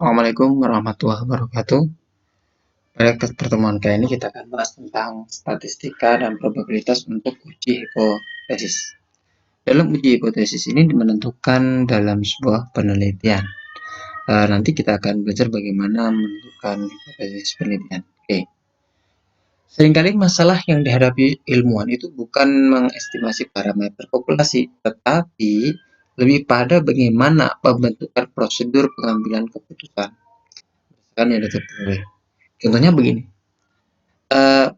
Assalamualaikum warahmatullahi wabarakatuh. Pada pertemuan kali ini kita akan bahas tentang statistika dan probabilitas untuk uji hipotesis. Dalam uji hipotesis ini menentukan dalam sebuah penelitian. Nanti kita akan belajar bagaimana menentukan hipotesis penelitian. Oke. Seringkali masalah yang dihadapi ilmuwan itu bukan mengestimasi parameter populasi, tetapi lebih pada bagaimana pembentukan prosedur pengambilan keputusan. Kan yang diperoleh. Contohnya begini. Eh,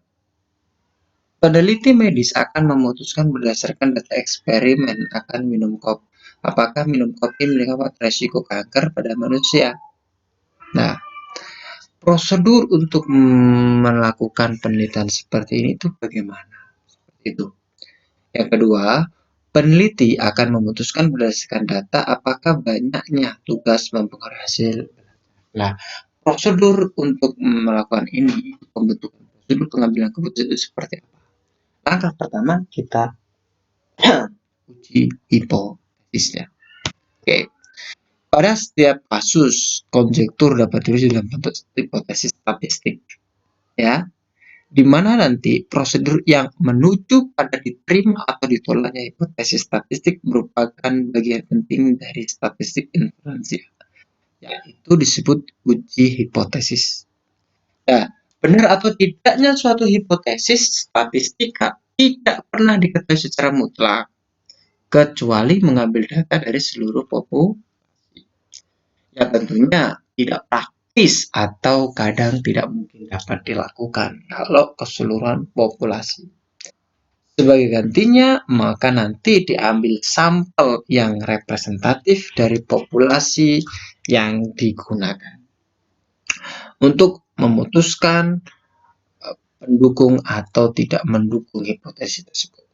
Peneliti medis akan memutuskan berdasarkan data eksperimen akan minum kopi. Apakah minum kopi meningkatkan resiko kanker pada manusia? Nah, prosedur untuk melakukan penelitian seperti ini itu bagaimana? Itu. Yang kedua, peneliti akan memutuskan berdasarkan data apakah banyaknya tugas mempengaruhi hasil. Nah, prosedur untuk melakukan ini, pembentukan prosedur pengambilan keputusan itu seperti apa? Langkah pertama kita uji hipotesisnya. Oke. Pada setiap kasus, konjektur dapat diuji dalam bentuk hipotesis statistik. Ya, di mana nanti prosedur yang menuju pada diterima atau ditolaknya hipotesis statistik merupakan bagian penting dari statistik inferensial, yaitu disebut uji hipotesis. Nah, benar atau tidaknya suatu hipotesis statistika tidak pernah diketahui secara mutlak, kecuali mengambil data dari seluruh populasi. Ya tentunya tidak praktis atau kadang tidak mungkin dapat dilakukan kalau keseluruhan populasi. Sebagai gantinya, maka nanti diambil sampel yang representatif dari populasi yang digunakan untuk memutuskan pendukung atau tidak mendukung hipotesis tersebut.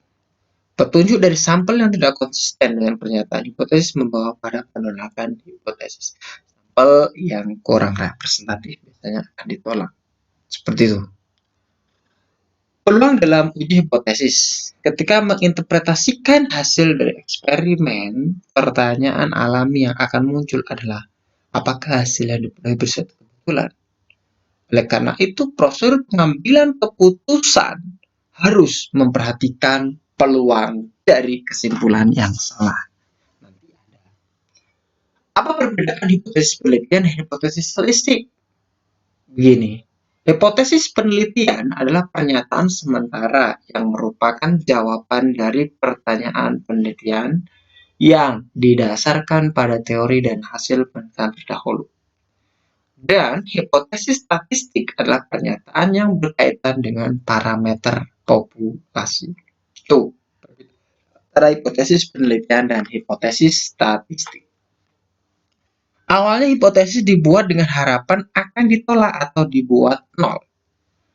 Petunjuk dari sampel yang tidak konsisten dengan pernyataan hipotesis membawa pada penolakan hipotesis. Sampel yang kurang representatif biasanya akan ditolak. Seperti itu. Peluang dalam uji hipotesis. Ketika menginterpretasikan hasil dari eksperimen, pertanyaan alami yang akan muncul adalah apakah hasil yang diperoleh bersifat kebetulan? Oleh karena itu, prosedur pengambilan keputusan harus memperhatikan peluang dari kesimpulan yang salah. Apa perbedaan hipotesis penelitian dan hipotesis statistik? Begini, hipotesis penelitian adalah pernyataan sementara yang merupakan jawaban dari pertanyaan penelitian yang didasarkan pada teori dan hasil penelitian terdahulu. Dan hipotesis statistik adalah pernyataan yang berkaitan dengan parameter populasi. Itu antara hipotesis penelitian dan hipotesis statistik. Awalnya hipotesis dibuat dengan harapan akan ditolak atau dibuat nol,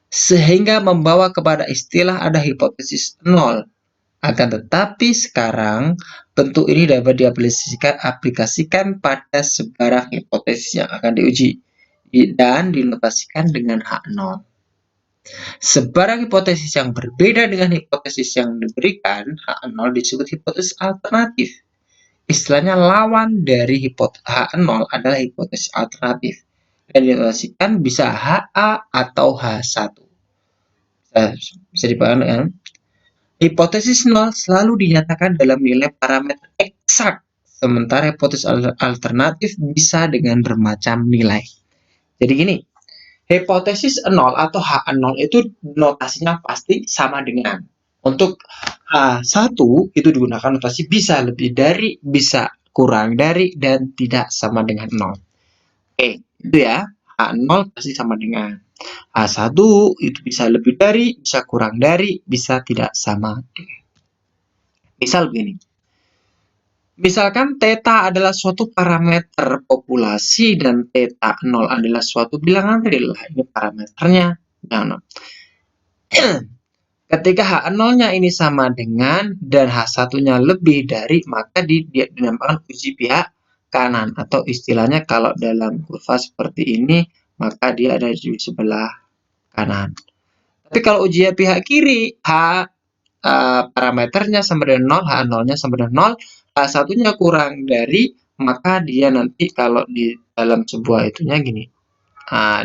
sehingga membawa kepada istilah ada hipotesis nol. Akan tetapi sekarang bentuk ini dapat diaplikasikan pada sebarang hipotesis yang akan diuji dan dinotasikan dengan H0. Sebarang hipotesis yang berbeda dengan hipotesis yang diberikan, H0 disebut hipotesis alternatif. Istilahnya lawan dari hipotesis H0 adalah hipotesis alternatif dan dinotasikan bisa HA atau H1. Bisa dipahami kan? Hipotesis nol selalu dinyatakan dalam nilai parameter eksak, sementara hipotesis alternatif bisa dengan bermacam nilai. Jadi gini, hipotesis 0 atau H0 itu notasinya pasti sama dengan. Untuk H1 itu digunakan notasi bisa lebih dari, bisa kurang dari, dan tidak sama dengan 0. Oke, itu ya. H0 pasti sama dengan. H1 itu bisa lebih dari, bisa kurang dari, bisa tidak sama dengan. Misal begini. Misalkan theta adalah suatu parameter populasi dan theta 0 adalah suatu bilangan real. Ini parameternya. Nah, ketika H0-nya ini sama dengan dan H1-nya lebih dari, maka dinamakan uji pihak kanan. Atau istilahnya kalau dalam kurva seperti ini, maka dia ada di sebelah kanan. Tapi kalau uji pihak kiri, parameternya sama dengan 0, H0-nya sama dengan 0, H1-nya kurang dari, maka dia nanti kalau dalam sebuah itunya gini.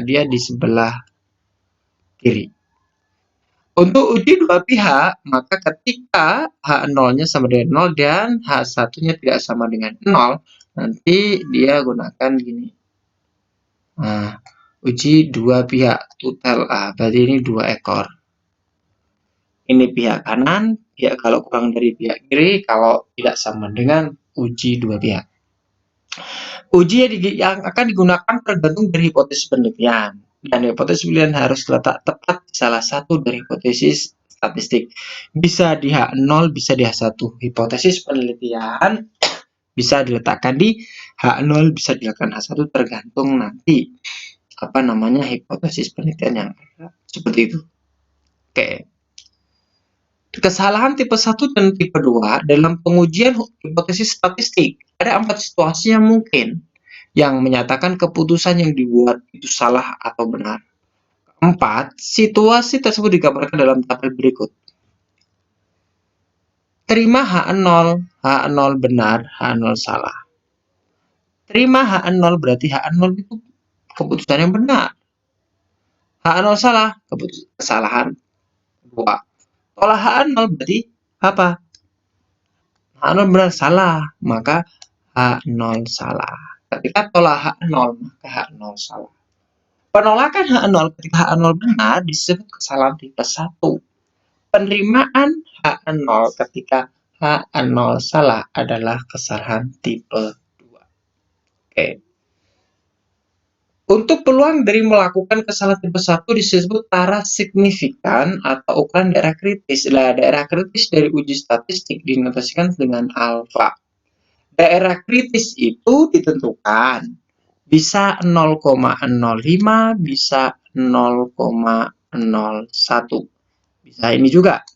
Dia di sebelah kiri. Untuk uji dua pihak, maka ketika H0-nya sama dengan 0 dan H1-nya tidak sama dengan 0, nanti dia gunakan gini. Uji dua pihak total berarti ini 2 ekor. Ini pihak kanan, kalau kurang dari pihak kiri, kalau tidak sama dengan uji dua pihak. Uji yang akan digunakan tergantung dari hipotesis penelitian. Dan hipotesis penelitian harus terletak tepat di salah satu dari hipotesis statistik. Bisa di H0, bisa di H1. Hipotesis penelitian bisa diletakkan di H0, bisa diletakkan H1, tergantung nanti hipotesis penelitian yang ada. Seperti itu. Oke. Kesalahan tipe 1 dan tipe 2 dalam pengujian hipotesis statistik. Ada 4 situasi yang mungkin yang menyatakan keputusan yang dibuat itu salah atau benar. 4. Situasi tersebut digambarkan dalam tabel berikut. Terima H0, H0 benar, H0 salah. Terima H0 berarti H0 itu keputusan yang benar. H0 salah, kesalahan kedua. Tolak H0 berarti apa? H0 benar, salah, maka H0 salah. Ketika tolak H0, maka H0 salah. Penolakan H0 ketika H0 benar disebut kesalahan tipe 1. Penerimaan H0 ketika H0 salah adalah kesalahan tipe 2. Oke. Untuk peluang dari melakukan kesalahan tipe 1 disebut taraf signifikan atau ukuran daerah kritis. Daerah kritis dari uji statistik dinotasikan dengan alfa. Daerah kritis itu ditentukan bisa 0,05, bisa 0,01. Bisa ini juga,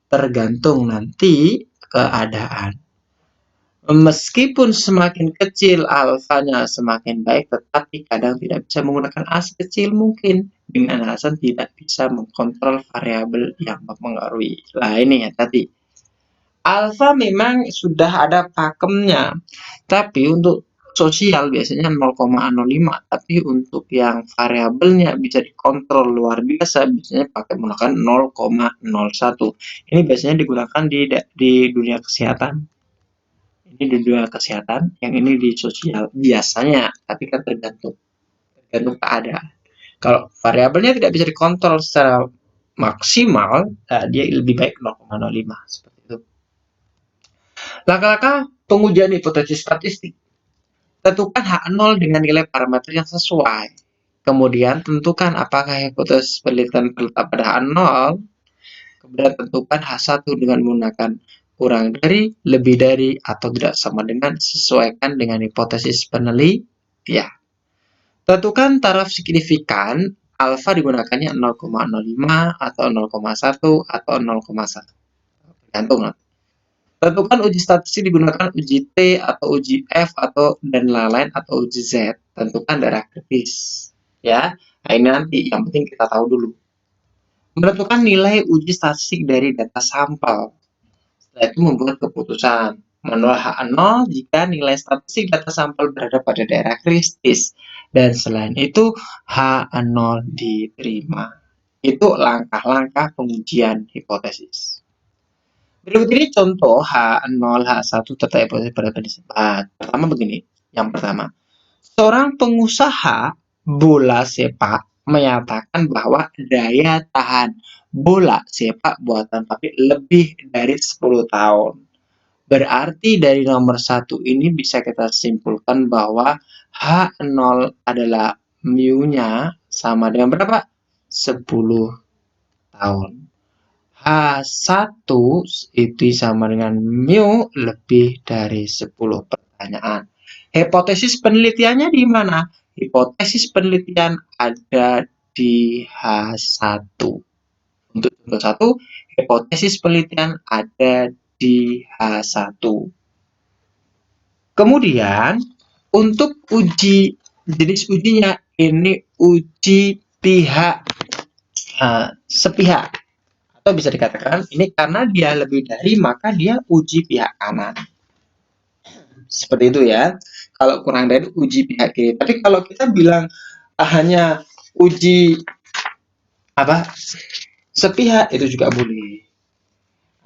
tergantung nanti keadaan. Meskipun semakin kecil alfanya semakin baik, tetapi kadang tidak bisa menggunakan A sekecil mungkin dengan alasan tidak bisa mengkontrol variabel yang mempengaruhi. Ini ya tadi. Alfa memang sudah ada pakemnya, tapi untuk sosial biasanya 0,05, tapi untuk yang variabelnya bisa dikontrol luar biasa biasanya pakai menggunakan 0,01. Ini biasanya digunakan di dunia kesehatan. Ini di dunia kesehatan, yang ini di sosial biasanya, tapi kan tergantung keadaan. Kalau variabelnya tidak bisa dikontrol secara maksimal, dia lebih baik 0,05 seperti itu. Langkah-langkah pengujian hipotesis statistik. Tentukan H0 dengan nilai parameter yang sesuai. Kemudian tentukan apakah hipotesis penelitian terletak pada H0. Kemudian tentukan H1 dengan menggunakan kurang dari, lebih dari, atau tidak sama dengan, sesuaikan dengan hipotesis penelitian. Tentukan taraf signifikan, alfa digunakannya 0,05 atau 0,1 atau 0,1. Tergantung. Tentukan uji statistik digunakan uji T atau uji F atau dan lain-lain atau uji Z. Tentukan daerah kritis. Ya, ini nanti yang penting kita tahu dulu. Menentukan nilai uji statistik dari data sampel. Setelah itu membuat keputusan menolak H0 jika nilai statistik data sampel berada pada daerah kritis. Dan selain itu H0 diterima. Itu langkah-langkah pengujian hipotesis. Berikut ini contoh H0, H1 serta hipotesis pada pendapat. Pertama begini. Yang pertama, seorang pengusaha bola sepak menyatakan bahwa daya tahan bola sepak buatan pabrik lebih dari 10 tahun. Berarti dari nomor 1 ini bisa kita simpulkan bahwa H0 adalah mu-nya sama dengan berapa? 10 tahun. H1 itu sama dengan mu lebih dari 10 pertanyaan. Hipotesis penelitiannya di mana? Hipotesis penelitian ada di H1. Untuk contoh 1, hipotesis penelitian ada di H1. Kemudian, untuk uji, jenis ujinya ini uji pihak sepihak. Atau bisa dikatakan ini karena dia lebih dari, maka dia uji pihak kanan. Seperti itu ya. Kalau kurang dari uji pihak kiri. Tapi kalau kita bilang hanya uji sepihak itu juga boleh.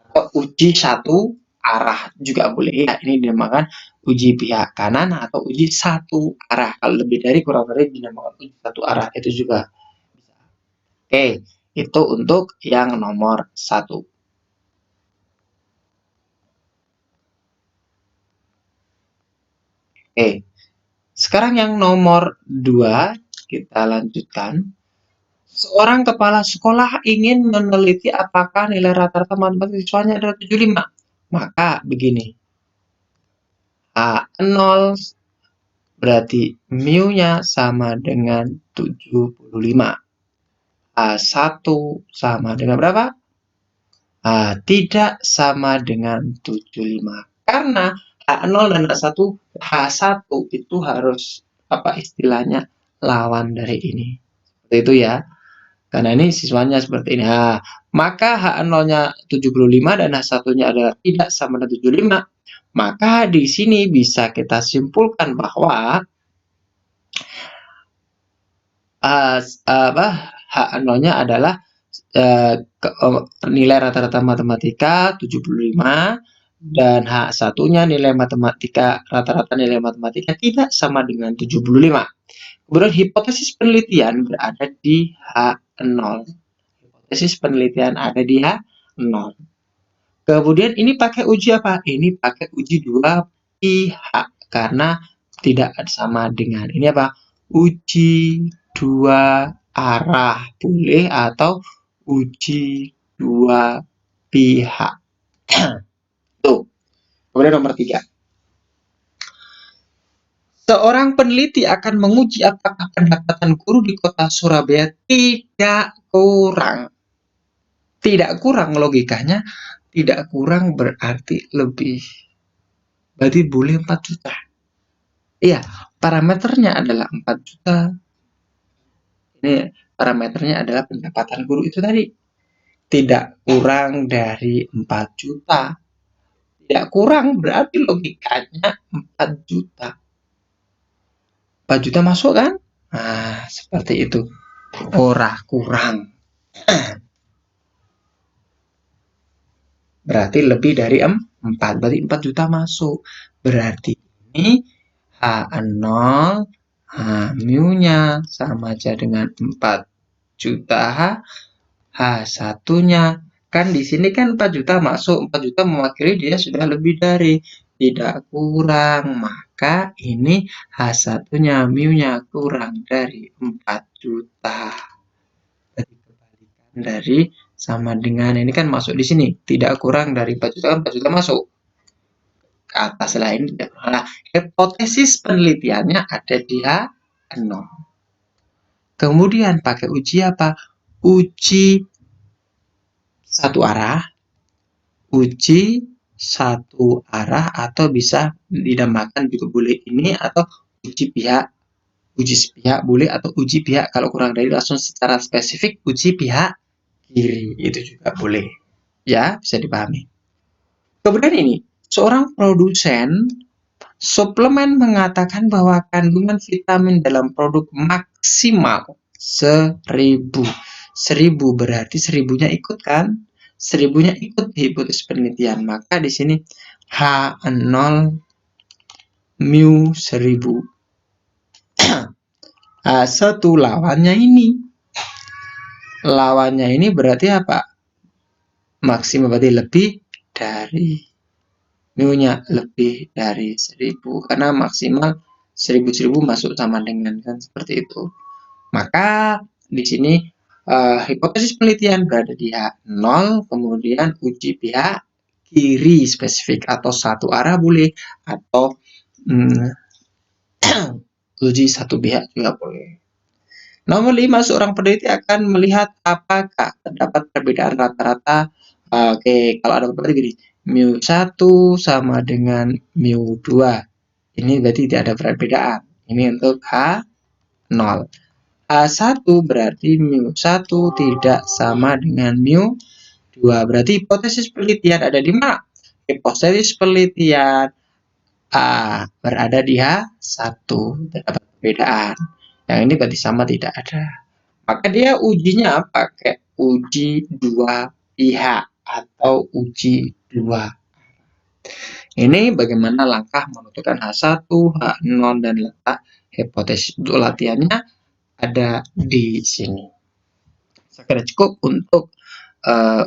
Atau uji satu arah juga boleh. Ya, ini dinamakan uji pihak kanan atau uji satu arah. Kalau lebih dari kurang dari dinamakan uji satu arah. Itu juga bisa. Oke, itu untuk yang nomor 1. Oke, sekarang yang nomor 2 kita lanjutkan. Seorang kepala sekolah ingin meneliti apakah nilai rata-rata matematika siswanya adalah 75. Maka begini, A0 berarti mu-nya sama dengan 75. A1 sama dengan berapa? Tidak sama dengan 75. Karena H0 dan H1 itu harus istilahnya lawan dari ini. Seperti itu ya. Karena ini siswanya seperti ini. Maka H0-nya 75 dan H1-nya adalah tidak sama dengan 75. Maka di sini bisa kita simpulkan bahwa H0-nya adalah nilai rata-rata matematika 75 dan H1-nya nilai matematika rata-rata nilai matematika tidak sama dengan 75. Kemudian hipotesis penelitian berada di H0. Hipotesis penelitian ada di H0. Kemudian ini pakai uji apa? Ini pakai uji dua pihak karena tidak sama dengan ini apa? Uji dua arah boleh atau uji dua pihak. Tuh. Kemudian nomor 3. Seorang peneliti akan menguji apakah pendapatan guru di kota Surabaya tidak kurang. Tidak kurang logikanya, tidak kurang berarti lebih. Berarti boleh 4 juta. Iya, parameternya adalah 4 juta. Ini parameternya adalah pendapatan guru itu tadi. Tidak kurang dari 4 juta. Tidak kurang berarti logikanya 4 juta. 4 juta masuk kan? Nah, seperti itu. Ora kurang. Berarti lebih dari 4. Berarti 4 juta masuk. Berarti ini H0 mu-nya sama aja dengan 4 juta. H1-nya kan di sini kan 4 juta masuk. 4 juta mewakili dia sudah lebih dari. Tidak kurang. Maka ini H1-nya mu-nya kurang dari 4 juta. Jadi kebalikan dari sama dengan ini kan masuk di sini. Tidak kurang dari 4 juta kan 4 juta masuk. Ke atas lain tidak kurang. Nah, hipotesis penelitiannya ada di H0. Kemudian pakai uji apa? Uji satu arah. Uji satu arah atau bisa dinamakan juga boleh ini atau uji pihak. Uji sepihak boleh atau uji pihak kalau kurang dari langsung secara spesifik uji pihak kiri itu juga boleh. Ya, bisa dipahami. Kemudian ini, seorang produsen suplemen mengatakan bahwa kandungan vitamin dalam produk maksimal 1000. 1000 berarti 1000-nya ikut kan? 1000-nya ikut hipotesis penelitian. Maka di sini H0 mu 1000. H1 lawannya ini. Lawannya ini berarti apa? Maksimal berarti lebih dari mu-nya lebih dari 1000 karena maksimal 1000 masuk sama dengan kan seperti itu. Maka di sini hipotesis penelitian berada di H0, kemudian uji pihak kiri spesifik atau satu arah boleh atau uji satu pihak juga boleh. Nomor 5, seorang peneliti akan melihat apakah terdapat perbedaan rata-rata. Oke, kalau ada perbedaan gini, mu1 sama dengan mu2. Ini berarti tidak ada perbedaan. Ini untuk H0. H1 berarti mu1 tidak sama dengan mu2. Berarti hipotesis penelitian ada di mana? Hipotesis penelitian berada di H1, terdapat perbedaan. Yang ini berarti sama tidak ada. Maka dia ujinya pakai uji dua pihak atau uji dua. Ini bagaimana langkah menentukan H1, H0, dan letak hipotesis. Untuk latihannya ada di sini. Sekira cukup untuk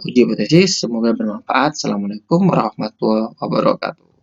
uji hipotesis. Semoga bermanfaat. Assalamualaikum warahmatullahi wabarakatuh.